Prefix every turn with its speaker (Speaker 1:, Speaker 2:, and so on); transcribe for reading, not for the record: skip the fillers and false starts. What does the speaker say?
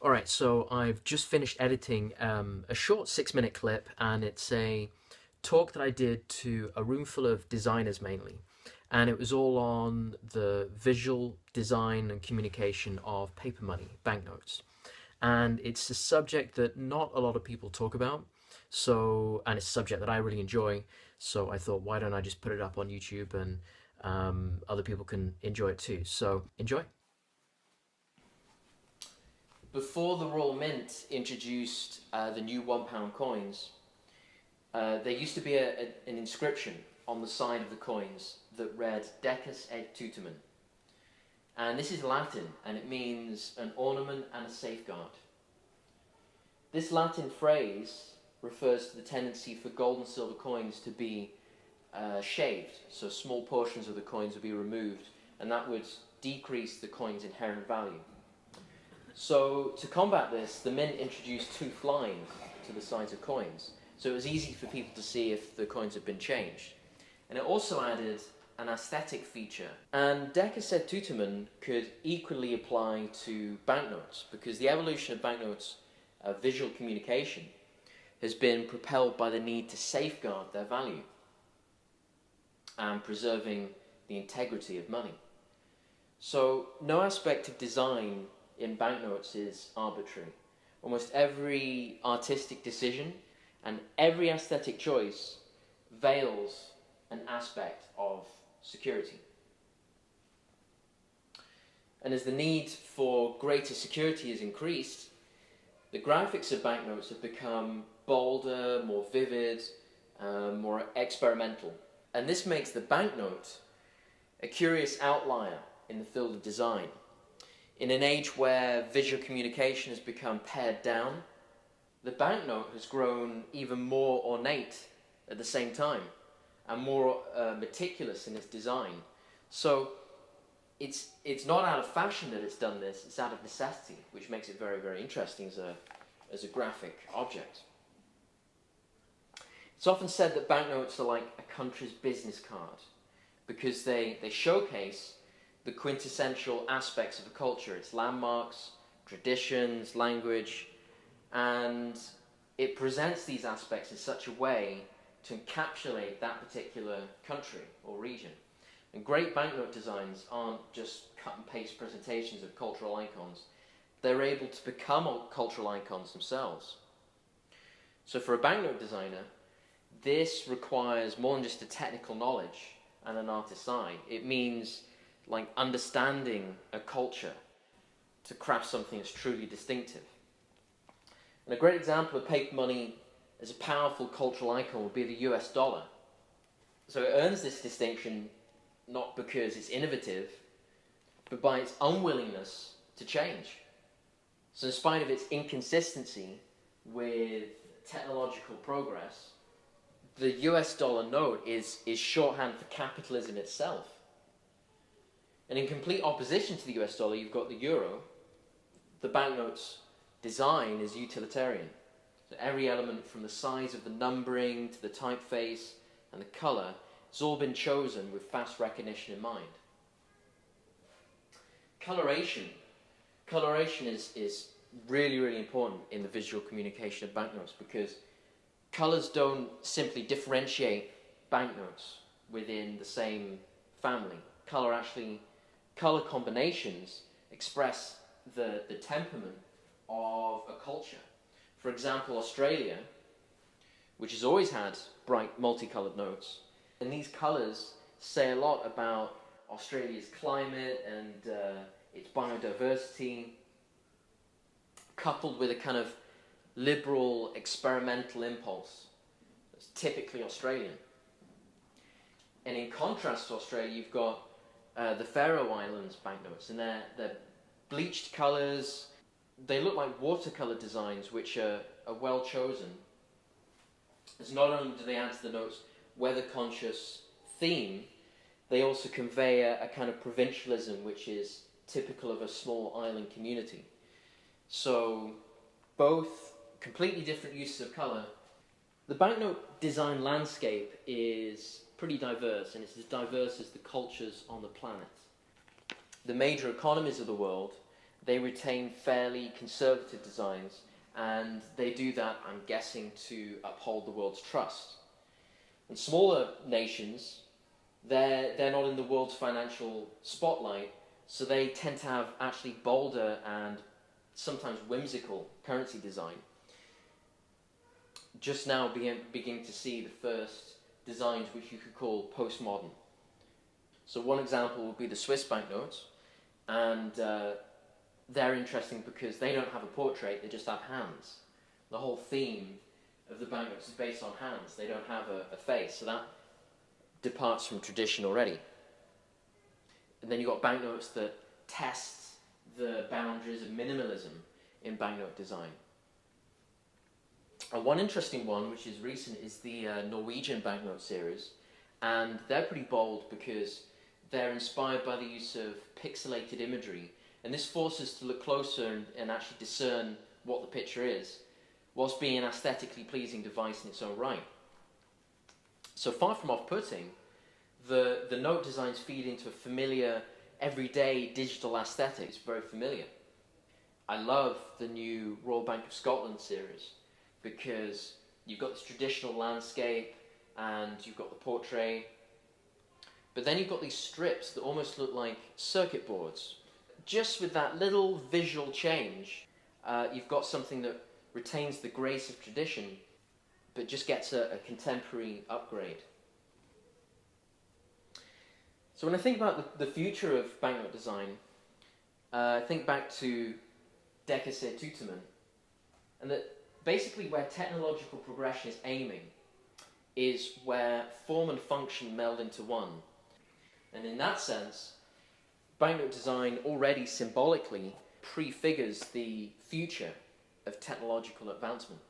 Speaker 1: Alright, so I've just finished editing a short 6-minute clip, and it's a talk that I did to a room full of designers mainly. And it was all on the visual design and communication of paper money, banknotes. And it's a subject that not a lot of people talk about. So, and it's a subject that I really enjoy. So I thought, why don't I just put it up on YouTube and other people can enjoy it too. So enjoy. Before the Royal Mint introduced the new £1 coins, there used to be an inscription on the side of the coins that read Decus et tutemen. And this is Latin, and it means an ornament and a safeguard. This Latin phrase refers to the tendency for gold and silver coins to be shaved, so small portions of the coins would be removed, and that would decrease the coin's inherent value. So to combat this, the mint introduced tooth lines to the sides of coins, so it was easy for people to see if the coins had been changed. And it also added an aesthetic feature. And Decus et tutemen could equally apply to banknotes, because the evolution of banknotes' visual communication has been propelled by the need to safeguard their value and preserving the integrity of money. So no aspect of design in banknotes is arbitrary. Almost every artistic decision and every aesthetic choice veils an aspect of security. And as the need for greater security has increased, the graphics of banknotes have become bolder, more vivid, more experimental. And this makes the banknote a curious outlier in the field of design. In an age where visual communication has become pared down, the banknote has grown even more ornate at the same time and more meticulous in its design. So it's not out of fashion that it's done this, it's out of necessity, which makes it very, very interesting as a graphic object. It's often said that banknotes are like a country's business card because they showcase the quintessential aspects of a culture, its landmarks, traditions, language, and it presents these aspects in such a way to encapsulate that particular country or region. And great banknote designs aren't just cut and paste presentations of cultural icons, they're able to become cultural icons themselves. So for a banknote designer, this requires more than just a technical knowledge and an artist's eye. It means like understanding a culture to craft something that's truly distinctive. And a great example of paper money as a powerful cultural icon would be the US dollar. So it earns this distinction not because it's innovative, but by its unwillingness to change. So in spite of its inconsistency with technological progress, the US dollar note is shorthand for capitalism itself. And in complete opposition to the US dollar, you've got the euro. The banknote's design is utilitarian. So every element from the size of the numbering to the typeface and the colour has all been chosen with fast recognition in mind. Coloration is really, really important in the visual communication of banknotes because colours don't simply differentiate banknotes within the same family. Colour combinations express the temperament of a culture. For example, Australia, which has always had bright multicoloured notes, and these colours say a lot about Australia's climate and its biodiversity, coupled with a kind of liberal experimental impulse that's typically Australian. And in contrast to Australia, you've got the Faroe Islands banknotes, and they're bleached colours. They look like watercolour designs, which are well chosen, as not only do they add to the note's weather-conscious theme, they also convey a kind of provincialism which is typical of a small island community. So both completely different uses of colour. The banknote design landscape is pretty diverse, and it's as diverse as the cultures on the planet. The major economies of the world they retain fairly conservative designs, and they do that, I'm guessing, to uphold the world's trust. And smaller nations, they're not in the world's financial spotlight, so they tend to have actually bolder and sometimes whimsical currency design. Just now beginning to see the first designs which you could call postmodern. So one example would be the Swiss banknotes, and they're interesting because they don't have a portrait, they just have hands. The whole theme of the banknotes is based on hands. They don't have a face, so that departs from tradition already. And then you've got banknotes that test the boundaries of minimalism in banknote design. And one interesting one, which is recent, is the Norwegian banknote series, and they're pretty bold because they're inspired by the use of pixelated imagery, and this forces us to look closer and actually discern what the picture is, whilst being an aesthetically pleasing device in its own right. So far from off-putting, the note designs feed into a familiar, everyday digital aesthetic. It's very familiar. I love the new Royal Bank of Scotland series because you've got this traditional landscape and you've got the portrait, but then you've got these strips that almost look like circuit boards. Just with that little visual change, you've got something that retains the grace of tradition, but just gets a contemporary upgrade. So when I think about the future of banknote design, I think back to Decassé Tuteman, and that basically where technological progression is aiming is where form and function meld into one. And in that sense, banknote design already symbolically prefigures the future of technological advancement.